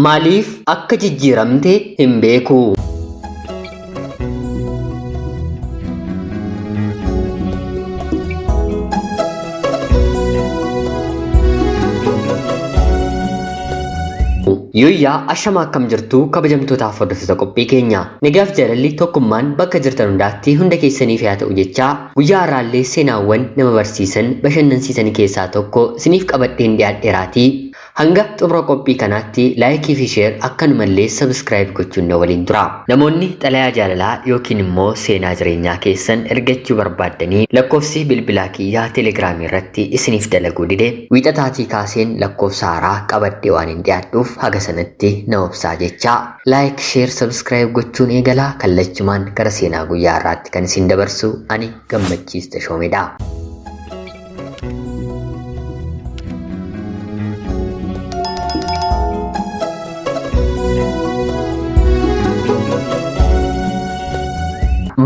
Maaliif akka jijjiiramte hin beeku. Yooyyaa ashama akkam jirtu kabajamtootaaf hordoftoota qophii keenya. Nagaaf jaalalli tokkummaan bakka jirtan hundaatti hunda keessaniif haa ta'u jechaa guyyaa har'aallee seenaawwan nama barsiisan bashannansiisan keessaa tokko isiniif qabadheen dhiyaadheeraatii. Hanga xumura qophii kanaatti laayikii fi sheer akkanumallee sabskiraayib gochuun na waliin tura. Namoonni xalayaa jaalalaa yookiin immoo seenaa jireenyaa keessan ergachuu barbaaddanii lakkoofsi bilbilaa kiyyaa teelegiraamii irratti isiniif dalaguu dide wiixataatii kaaseen lakkoofsa haaraa qabadhee waan hin dhiyaadhuuf haga sanatti na obsaa jechaa. Laayik, sheer, sabskiraayib gochuun eegalaa kallachumaan gara seenaa guyyaa har'aatti kan isin dabarsu ani Gammachiis Tashoomeedha.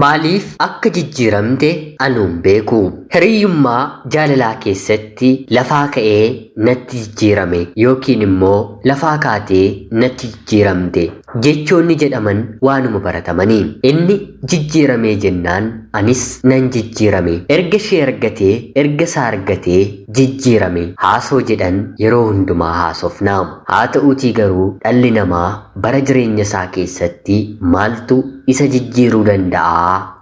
Maaliif akka jijjiiramte anuun beeku. Hiriyyummaa jaalalaa keessatti lafaa ka'ee natti jijjiirame yookiin immoo lafaa kaatee natti jijjiiramte jechoonni jedhaman waanuma baratamanii. Inni jijjiiramee jennaan anis nan jijjiirame. Erga ishee argatee erga isaa argatee jijjiirame. Haasoo jedhan yeroo hundumaa haasofnaa. Haa ta'uutii garuu dhalli namaa bara jireenya isaa keessatti maaltu isa jijjiiruu danda'a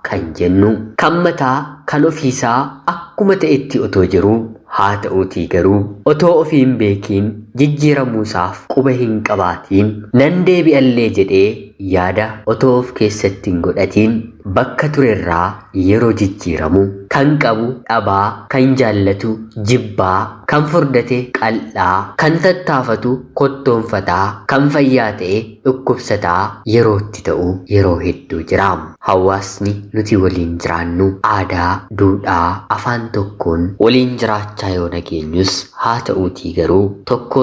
kan jennu kan mataa kan ofiisaa akkuma ta'etti otoo jiru haa ta'uutii garuu otoo ofii hin beekiin jijjiiramuusaaf quba hin qabaatiin nan deebi'allee jedhee yaada otoo of keessatti hin godhatiin bakka turerraa yeroo jijjiiramu kan qabu dhabaa kan jaallatu jibbaa kan furdate qal'aa kan tattaafatu kottoonfataa kan fayyaa ta'e dhukkubsataa yerootti ta'u yeroo hedduu jira. Hawaasni nuti waliin jiraannu aadaa, duudhaa, afaan tokkoon waliin jiraachaa yoo nageenyus haa ta'uutii garuu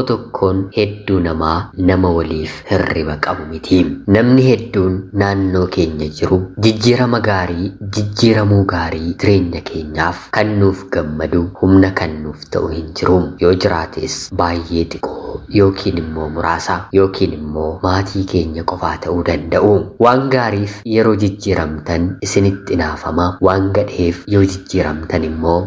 tokkoon hedduu nama waliif hirriba qabu miti. Namni hedduun naannoo keenya jiru jijjiirama gaarii, jijjiiramuu gaarii jireenya keenyaaf kan nuuf gammadu humna kan nuuf ta'u hin jiru. Yoo jiraates baay'ee xiqqoo yookiin immoo muraasa yookiin immoo maatii keenya qofaa ta'uu danda'u. Waan gaariif yeroo jijjiiramtan isinitti naafama. Waan gadheef yoo jijjiiramtan immoo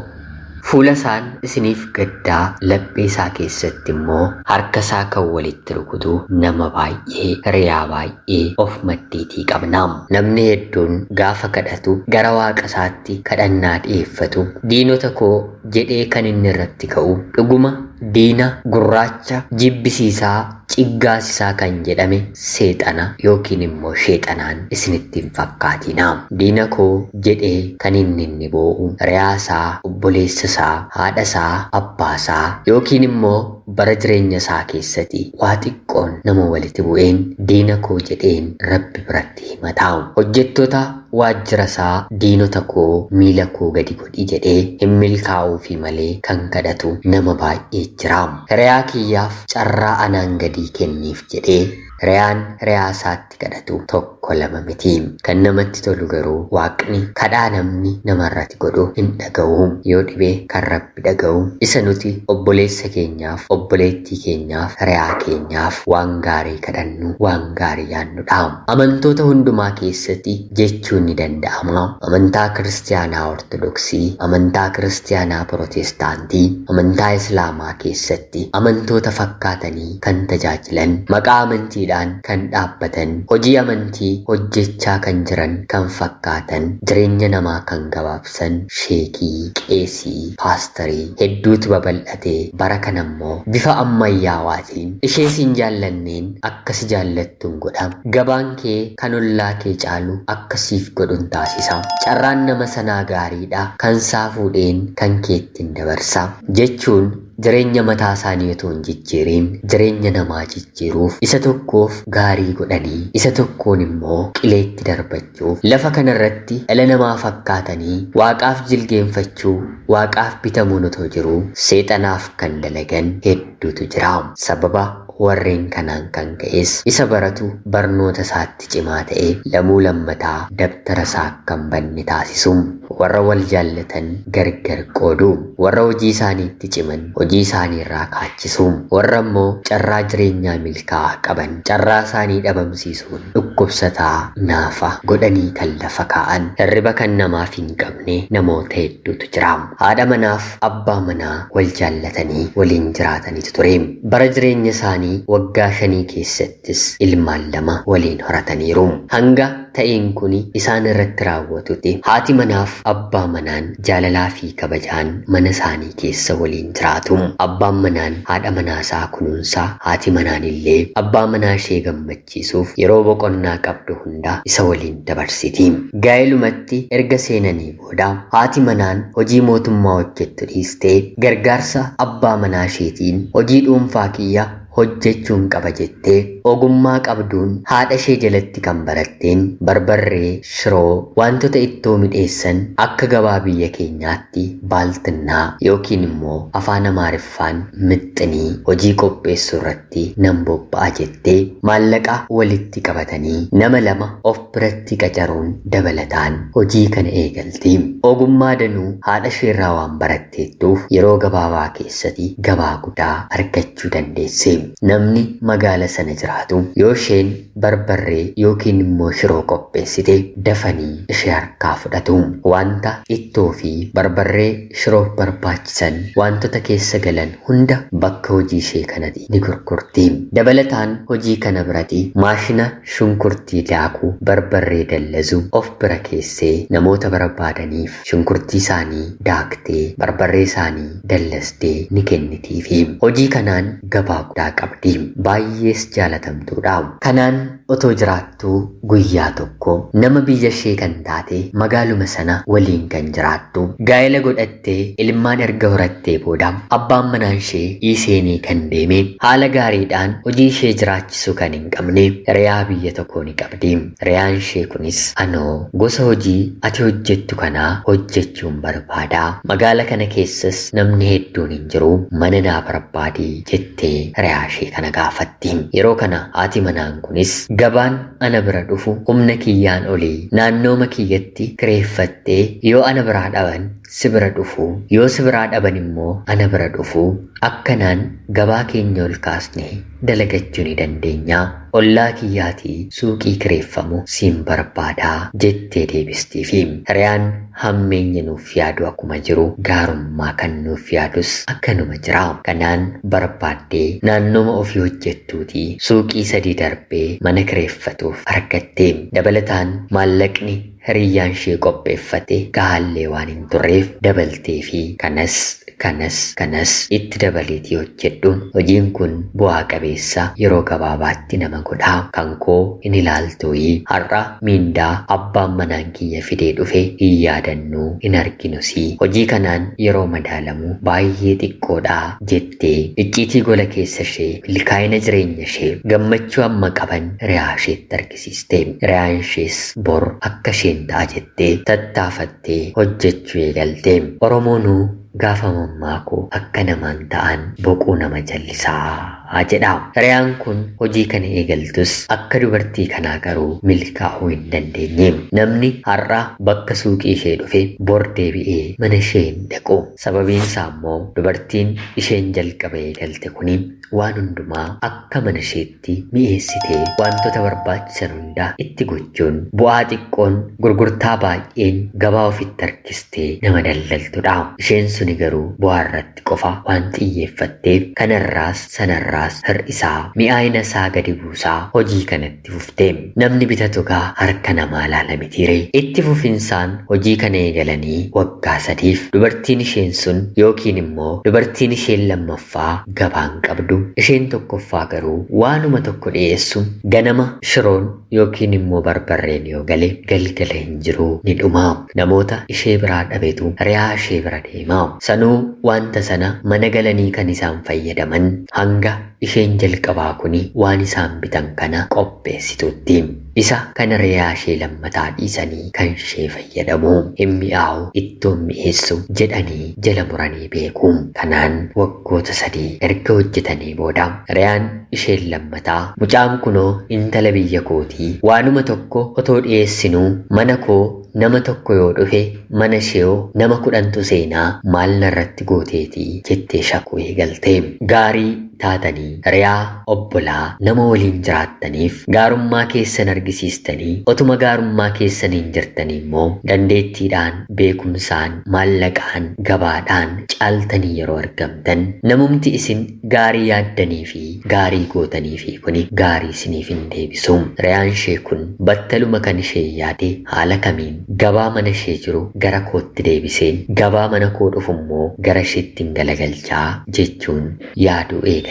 fuula isaan isiniif gaddaa laphee isaa keessatti immoo harka isaa kan walitti rukutu nama baay'ee riyaa baay'ee of maddiitii qabna. Namni hedduun gaafa kadhatu gara waaqa isaatti kadhannaa dhiyeeffatu diinota koo jedhee kan inni irratti ka'u dhuguma diina gurraacha jibbisiisaa ciggaasisaa kan jedhame seexana yookiin immoo sheexanaan isinitti hin fakkaatina. Diina koo jedhee kan inni boo'u riyaasaa, obboleessasaa, haadhasaa, abbaasaa yookiin immoo bara jireenya isaa keessatti waa xiqqoon nama walitti bu'een diina koo jedheen Rabbi biratti himata. Hojjettoota waajjira isaa diinota koo miila koo gadi godhi jedhee hin milkaa'uufi malee kan kadhatu nama baay'ee jira. Riyaa kiyyaaf carraa anaan gadi kenniif jedhee riyaan riyaa isaatti kadhatu tokko lama miti. Kan namatti tolu garuu waaqni kadhaa namni namarratti godhu hin dhaga'u. Yoo dhibee kan Rabbi dhaga'u isa nuti obboleessa keenyaaf obboleettii keenyaaf riyaa keenyaaf waan gaarii kadhannu waan gaarii yaannudha. Amantoota hundumaa keessatti jechuun ni danda'ama. Amantaa kiristaanaa ortodoksii, amantaa kiristaanaa pirootestaantii, amantaa islaamaa keessatti amantoota fakkaatanii kan tajaajilan maqaa amantii kan dhaabbatan hojii amantii hojjechaa kan jiran kan fakkaatan jireenya namaa kan gabaabsan sheekii, qeesii, paastarii hedduutu babal'atee bara kana immoo bifa ammayyaawaatiin ishee siin jaallanneen akkasi jaallattuun godha. Gabaan kee kan ollaa kee caalu akkasiif godhun taasisa. Carraan nama sanaa gaariidha kan isaa fuudheen kan keettiin dabarsa jechuun jireenya mataa isaanii otoo hin jijjiiriin jireenya namaa jijjiiruuf isa tokkoof gaarii godhanii isa tokkoon immoo qileetti darbachuuf lafa kanarratti dhala namaa fakkaatanii waaqaaf jilgeenfachuu waaqaaf bitamuun otoo jiru seexanaaf kan dalagan hedduutu jira. Sababa warreen kanaan kan ka'es isa baratu barnoota isaatti cimaa ta'e lamuu lammataa dabtara isaa akka hin banne taasisu. Warra wal jaallatan gargar qoodu. Warra hojii isaaniitti ciman hojii isaanii irraa kaachisu. Warra immoo carraa jireenyaa milkaa'aa qaban carraa isaanii dhabamsiisuun dhukkubsataa naafa godhanii kan lafa kaa'an. Hirriba kan namaaf hin qabne namoota hedduutu jira. Haadha manaaf abbaa manaa wal jaallatanii waliin jiraatanitu ture. Bara jireenya isaanii waggaa 5 keessattis ilmaan 2 waliin horataniiru. Hanga ta'een kun isaan irratti raawwatutti haati manaaf abbaa manaan jaalalaa fi kabajaan mana isaanii keessa waliin jiraatu. Abbaan manaan haadha manaa isaa kunuunsaa, haati manaan illee abbaa manaa ishee gammachiisuuf yeroo boqonnaa qabdu hunda isa waliin dabarsiti. Gaa'elumatti erga seenanii booda haati manaan hojii mootummaa hojjettu dhiistee gargaarsa abbaa manaa isheetiin hojii dhuunfaa kiyya hojjechuun qaba jettee ogummaa qabduun haadha ishee jalatti kan baratteen barbarree, shiroo, wantoota ittoo midheessan akka gabaa biyya keenyaatti baaltinnaa yookiin immoo afaan Amaariffaan mixxinii hojii qopheessuu irratti nan bobba'a jettee maallaqa walitti qabatanii nama 2 of biratti qacaruun dabalataan hojii kana eegalti. Ogummaa danuu haadha isheerraa waan baratteettuuf yeroo gabaabaa keessatti gabaa guddaa argachuu dandeesse. Namni magaala sana jiraatu yoo isheen barbarree yookiin immoo shiroo qopheessite dafanii ishee harkaa fudhatu. Wanta ittoo fi barbarree shiroof barbaachisan wantoota keessa galan hunda bakka hojii ishee kanatti ni gurgurti. Dabalataan hojii kana biratti maashina shunkurtii daakuu barbarree dallazu of bira keessee namoota barbaadaniif shunkurtii isaanii daaktee barbarree isaanii dallastee ni kennitiifi. Hojii kanaan gabaa guddaa qabdi. Baay'ees jaalatamtuudha. Kanaan otoo jiraattuu guyyaa tokko nama biyya ishee kan taate magaaluma sana waliin kan jiraattu gaa'ela godhattee ilmaan erga horattee booda abbaan manaa ishee dhiiseenii kan deeme haala gaariidhaan hojii ishee jiraachisuu kan hin qabne riyaa biyya tokkoo ni qabdi. Riyaan ishee kunis anoo gosa hojii ati hojjettu kanaa hojjechuun barbaada. Magaala kana keessas namni hedduun hin jiru mana naa barbaadi jettee riyaa ishee kana gaafatti. Yeroo kana haati manaan kunis gabaan ana bira dhufu humna kiyyaan olii naannooma kiyyatti kireeffattee yoo ana biraa dhaban si bira dhufu yoo si biraa dhaban immoo ana bira dhufu akkanaan gabaa keenya ol kaasnee dalagachuu ni dandeenya. Ollaa kiyyaatii suuqii kireeffamu siin barbaadaa jettee deebistiifi. Riyaan hammeenya nuuf yaadu akkuma jiru gaarummaa kan nuuf yaadus akkanuma jira. Kanaan barbaaddee naannooma ofii hojjettuutii suuqii 3 darbee mana kireeffatuuf argatte. Dabalataan maallaqni hiriyyaan ishee qopheeffate gahaallee waan hin turreef dabaltee fi kanas itti dabaleetii hojjedhuun hojiin kun bu'aa qabeessa yeroo gabaabaatti nama godha. Kan koo hin ilaaltuuyi har'a miindaa abbaan manaan kiyya fidee dhufe hin yaadannuu hin arginusii hojii kanaan yeroo madaalamu baay'ee xiqqoodha jettee icciitii gola keessa ishee milkaa'ina jireenya ishee gammachuu amma qaban riyaa isheetti argisiiste. Riyaan ishees bor akka isheen ta'a jettee tattaafattee hojjechuu eegalte. Oromoonuu gaafa mammaakuu akka namaan ta'an boquu nama jallisaa jedha. Riyaan kun hojii kana eegaltus akka dubartii kanaa garuu milkaa'uu hin dandeenye. Namni har'a bakka suuqii ishee dhufe bor deebi'ee mana ishee hin dhaqu. Sababiin isaa immoo dubartiin isheen jalqaba eegalte kuni waan hundumaa akka mana isheetti mi'eessitee wantoota barbaachisan hunda itti gochuun bu'aa xiqqoon gurgurtaa baay'een gabaa ofitti harkistee nama daldaltudha. Isheen suni garuu bu'aa irratti qofa waan xiyyeeffatteef kanarraas sanarraas hir'isaa mi'aayina isaa gadi buusaa hojii kanatti fufte. Namni bitatu gaa harka namaa laala mitiire. Itti fufinsaan hojii kana eegalanii waggaa 3f dubartiin isheen sun yookiin immoo dubartiin isheen lammaffaa gabaan qabdu isheen tokkoffaa garuu waanuma tokko dhiyeessu ganama shiroon yookiin immoo barbarreen yoo gale galgala hin jiru ni dhuma. Namoota ishee biraa dhabetu riyaa ishee bira deema. Sanuu wanta sana mana galanii kan isaan fayyadaman hanga isheen jalqabaa kuni waan isaan bitan kana qopheessitutti. isa kana riyaa ishee lammataa dhiisanii kan ishee fayyadamu hin mi'aawu ittoon mi'eessu jedhanii jala muranii beeku. Kanaan waggoota 3 erga hojjetanii booda riyaan isheen lammataa mucaan kunoo intala biyya kootii waanuma tokko otoo dhiyeessinuu mana koo nama tokko yoo dhufe mana ishee nama 10tu seenaa maal narratti gooteetii jettee shakuu eegalte. Gaarii taatanii riyaa obbolaa nama waliin jiraattaniif gaarummaa keessan argisiistanii otuma gaarummaa keessaniin jirtanii immoo dandeettiidhaan beekumsaan maallaqaan gabaadhaan caaltanii yeroo argamtan namumti isin gaarii yaaddanii fi gaarii gootanii fi kuni gaarii isiniif hin deebisu. Riyaan ishee kun battaluma kan ishee yaade haala kamiin gabaa mana ishee jiru gara kootti deebiseen gabaa mana koo dhufu immoo gara isheetti hin galagalchaa jechuun yaaduu eegalte.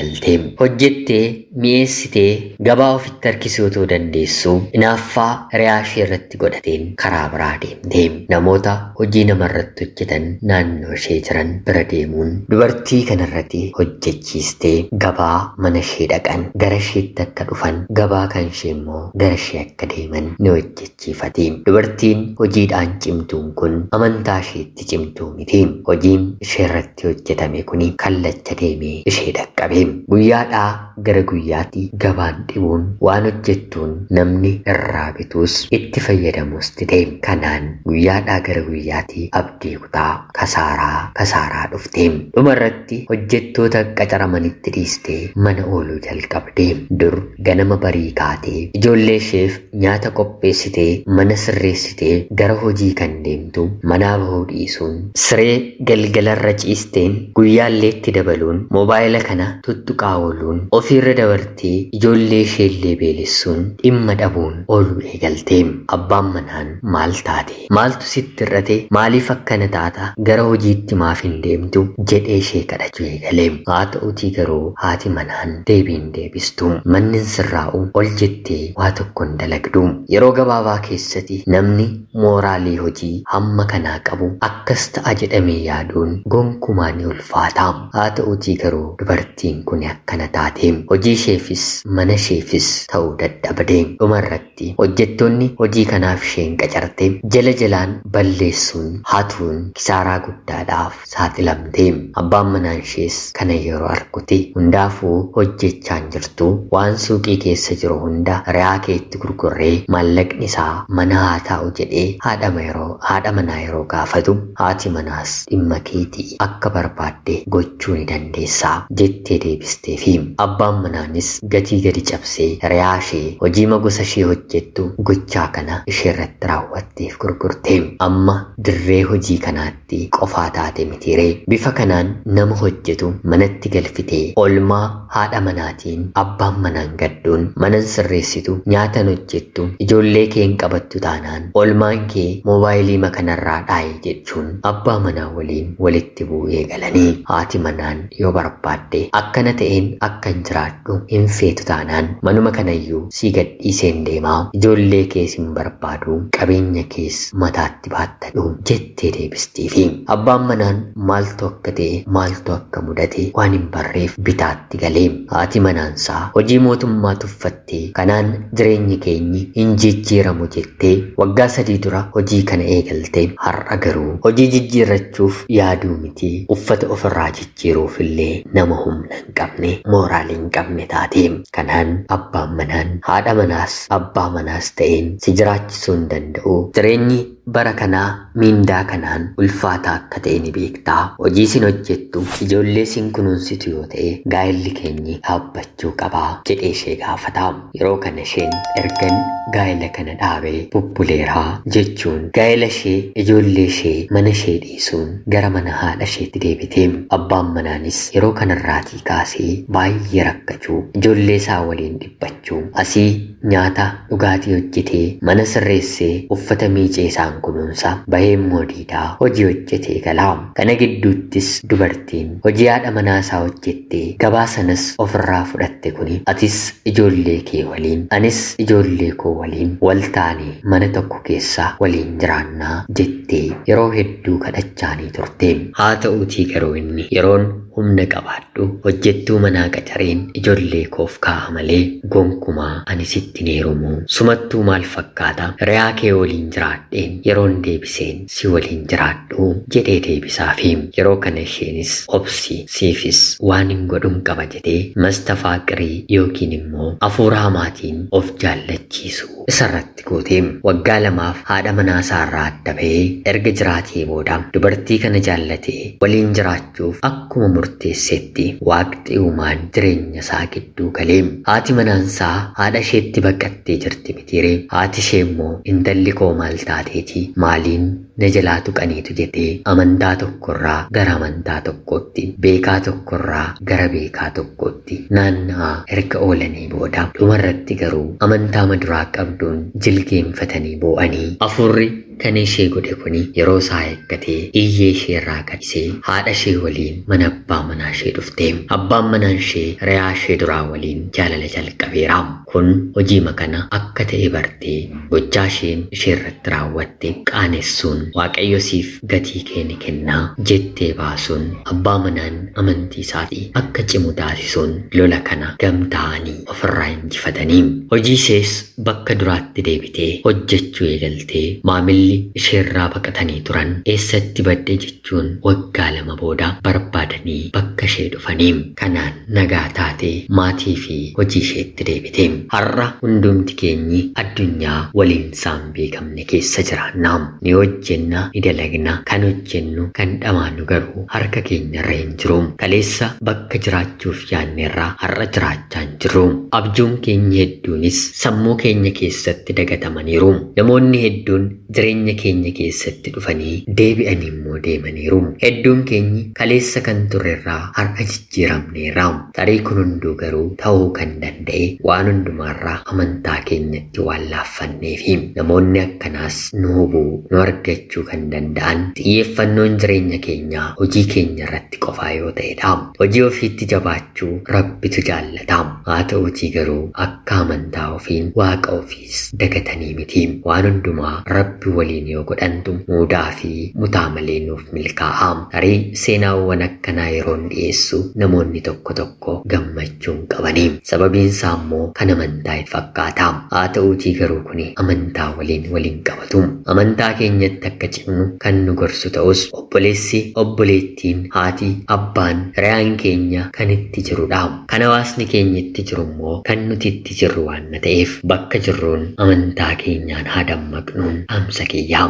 Hojjettee mi'eessitee gabaa ofitti harkisuu otoo dandeessu hinaaffaa riyaa ishee irratti godhateen karaa biraa deemte. Namoota hojii namarratti hojjetan naannoo ishee jiran bira deemuun dubartii kanarratti hojjechiistee gabaa mana ishee dhaqan gara isheetti akka dhufan gabaa kan ishee immoo gara ishee akka deeman ni hojjechiifate. Dubartiin hojiidhaan cimtuun kun amantaa isheetti cimtuu miti. Hojiin ishee irratti hojjetame kuni kallacha deemee ishee dhaqqabe. Guyyaadhaa gara guyyaatti gabaan dhibuun waan hojjettuun namni irraa bituus itti fayyadamus dide. Kanaan guyyaadhaa gara guyyaatti abdii kutaa kasaaraa dhufte. Dhumarratti hojjettoota qacaramanitti dhiistee mana ooluu jalqabde. Dur ganama barii kaatee ijoollee isheef nyaata qopheessitee mana sirreessitee gara hojii kan deemtu manaa bahuu dhiisuun siree galgalarra ciisteen guyyaalleetti dabaluun moobaayila kana tuttuqaa ooluun ofiirra dabartee ijoollee isheellee beelessuun dhimma dhabuun ooluu eegalte. Abbaan manaan maal taate? Maaltu sitti irrate? Maaliif akkana taata? Gara hojiitti maaf hin deemtu? jedhee ishee kadhachuu eegale. Haa ta'utii garuu haati manaan deebiin deebistu. Manni sirraa'u ol jettee waa tokko hin dalagdu. Yeroo gabaabaa keessatti namni mooraalii hojii hamma kanaa qabu akkas ta'a jedhamee yaaduun gonkumaa ni ulfaata. Haa ta'utii garuu dubartiin kun akkana taate. Hojii isheefis mana isheefis ta'uu dadhabde. Dhumarratti hojjettoonni hojii kanaaf isheen qacarte jala jalaan balleessuun hatuun kisaaraa guddaadhaaf saaxilamte. Abbaan manaan ishees kana yeroo arguti hundaafuu hojjechaan jirtu waan suuqii keessa jiru hunda riyaa keetti gurgurree maallaqni isaa mana haa taa'u jedhee haadha manaa yeroo gaafatu haati manaas dhimma keetii akka barbaadde gochuu ni dandeessaa jettee deebistee fi abbaan manaanis gatii gadi cabsee riyaa ishee hojii gosa ishee hojjettu gochaa kana ishee irratti raawwatteef gurgurte. Amma dirree hojii kanaatti qofaa taate mitiiree bifa kanaan nama hojjetu manatti galfitee oolmaa haadha manaatiin abbaan manaan gadduun manan sirreessitu nyaatan hojjettu ijoollee kee hin qabattu taanaan oolmaan kee moobaayilii makanarraa dhaaye jechuun abbaa manaa waliin walitti bu'ee galanii haati manaan yoo barbaadde akkana ta'een akkan jiraadhu hin feetu taanaan manuma kanayyuu sii gadhiiseen deemaa ijoollee kees hin barbaadu qabeenya kees mataatti baattadhu jettee deebistiifi abbaan manaan maaltu akka ta'e maaltu akka mudate waan hin barreef bitaatti galee haati manaansaa hojii mootummaa tuffattee kanaan jireenyi keenyi hin jijjiiramu jettee waggaa 3 dura hojii kana eegalte. Har'a garuu hojii jijjiirrachuuf yaaduu miti uffata ofirraa jijjiiruuf illee nama humna hin qabne mooraalii hin qabne taate. Kanaan abbaan manaan haadha manaas abbaa manaas ta'een si jiraachisuu hin danda'u. Jireenyi bara kanaa miindaa kanaan ulfaataa akka ta'e ni beektaa. Hojii isin hojjettu ijoollee isin kunuunsitu yoo ta'e gaa'elli keenyi dhaabbachuu qabaa jedhee ishee gaafata. Yeroo kana isheen ergan gaa'ela kana dhaabee bubbuleeraa jechuun gaa'ela ishee ijoollee ishee mana ishee dhiisuun gara mana haadha isheetti deebite. Abbaan manaanis yeroo kanarraatii kaasee baay'ee rakkachuu ijoollee isaa waliin dhiphachuu asii nyaata dhugaatii hojjetee mana sirreessee uffata miicee isaan kunuunsa bahee immoo diidaa hojii hojjetee galaa. Kana gidduuttis dubartiin hojii haadha manaasaa hojjettee gabaa sanas ofirraa fudhatte kuni atis ijoollee kee waliin anis ijoollee koo waliin wal taanee mana tokko keessa waliin jiraannaa jettee yeroo hedduu kadhachaanii turte. Haa ta'uutii garuu inni yeroon humna qabaadhu hojjettuu manaa qacareen ijoollee koof kaa'a malee gonkumaa ani sitti heerumu sumattuu maal fakkaata re'aa kee waliin jiraadheen yeroon deebiseen si waliin jiraadhu jedhee deebisaafi yeroo kana isheenis obsi siifis waan hin godhun qaba jedhee mastafaaqirii yookiin immoo hafuura hamaatiin of jaallachiisu isarratti goote waggaa 2 haadha manaa isaarraa adda ba'ee erga jiraatee booda dubartii kana jaallatee waliin jiraachuuf akkuma murteessetti waaqni uumaan jireenya isaa gidduu galee haati manaansaa haadha isheetti baqattee jirti mitiire haati ishee immoo intalli koo maal taateeti maaliin na jalaa tuqaniitu jedhee amantaa tokkorraa gara amantaa tokkootti beekaa tokkorraa gara beekaa tokkootti naanna'aa erga oolanii booda dhumarratti garuu amantaa maduraa qabduun jilgeenfatanii boo'anii hafuurri kan ishee godhe kuni yeroo isaa eeggatee iyyee isheerraa gadhisee haadha ishee waliin mana abbaa manaa ishee dhufte abbaan manaa ishee re'aa ishee duraa waliin jaalala jalqabeera kun hojii makana akka ta'e bartee gochaa isheen isheerratti raawwatte qaanessuun waaqayyo siif gatii kee ni kennaa jettee baasuun abbaa manaan amantii isaatii akka cimu taasisuun lola kana gamtaa'anii ofirraa injifatanii hojii ishees bakka duraatti deebitee hojjechuu eegaltee maamilli isheerraa baqatanii turan eessatti badde jechuun waggaa 2 booda barbaadanii bakka ishee dhufanii kanaan nagaa taatee maatii fi hojii isheetti deebite har'a hundumti keenyi addunyaa waliin isaan beekamne keessa jiraannaa ni hojjenna ni dalagna kan hojjennu kan dhamaannu garuu harka keenyarra hin jiru kaleessa bakka jiraachuuf yaanneerraa har'a jiraachaa hin jiru abjuun keenya hedduunis sammuu keenya keessatti dagatamaniiru namoonni hedduun jireenya keenya keessatti dhufanii deebi'anii immoo deemaniiru hedduun keenyi kaleessa kan turrerraa har'a jijjiiramneerra tarii kun hunduu garuu ta'uu kan danda'e waan hundumaarraa amantaa keenyatti waan laaffanneefi namoonni akkanaas nu hubuu nu argachuu kan danda'an xiyyeeffannoon jireenya keenyaa hojii keenya irratti qofaa yoo ta'edha hojii ofiitti jabaachuu rabbitu jaallata haa ta'uutii garuu akka amantaa ofiin waaqa ofiis dagatanii miti waan hundumaa rabbi waliin yoo godhantu muudaa fi mutaa malee nuuf milkaa'a tarii seenaawwan akkanaa yeroon dhiyeessu namoonni tokko tokko gammachuun qabanii sababiin isaa immoo kan amantaa fakkaata haa ta'uutii garuu kuni amantaa waliin qabatu amantaa keenyatti akka cimnu kan nu gorsu ta'us obboleessi obboleettiin haati abbaan re'aan keenya kan itti jirudha kan hawaasni keenya itti jiru immoo kan nuti itti jirru waan ta'eef bakka jirruun amantaa keenyaan haa dammaqnuun dhaamsa kiyyaa.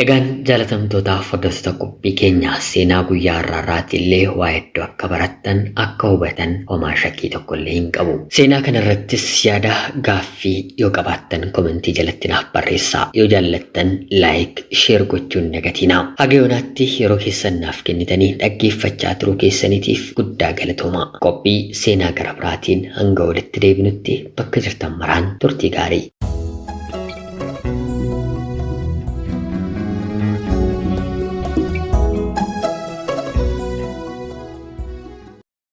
Egaan jaalatamtootaaf hordoftoota qophii keenyaa seenaa guyyaa har'aarraati illee waa hedduu akka barattan akka hubatan homaa shakkii tokkollee hin qabu. Seenaa kanarrattis yaada gaaffii yoo qabaattan komentii jalatti naaf barreessaa yoo jaallattan laayik sheer gochuun dagatinaa. Haga yoonaatti yeroo keessan naaf kennitanii dhaggeeffachaa turuu keessaniitiif guddaa galatoomaa. Qophii seenaa gara biraatiin hanga walitti deebinutti bakka jirtan maraan turtii gaarii.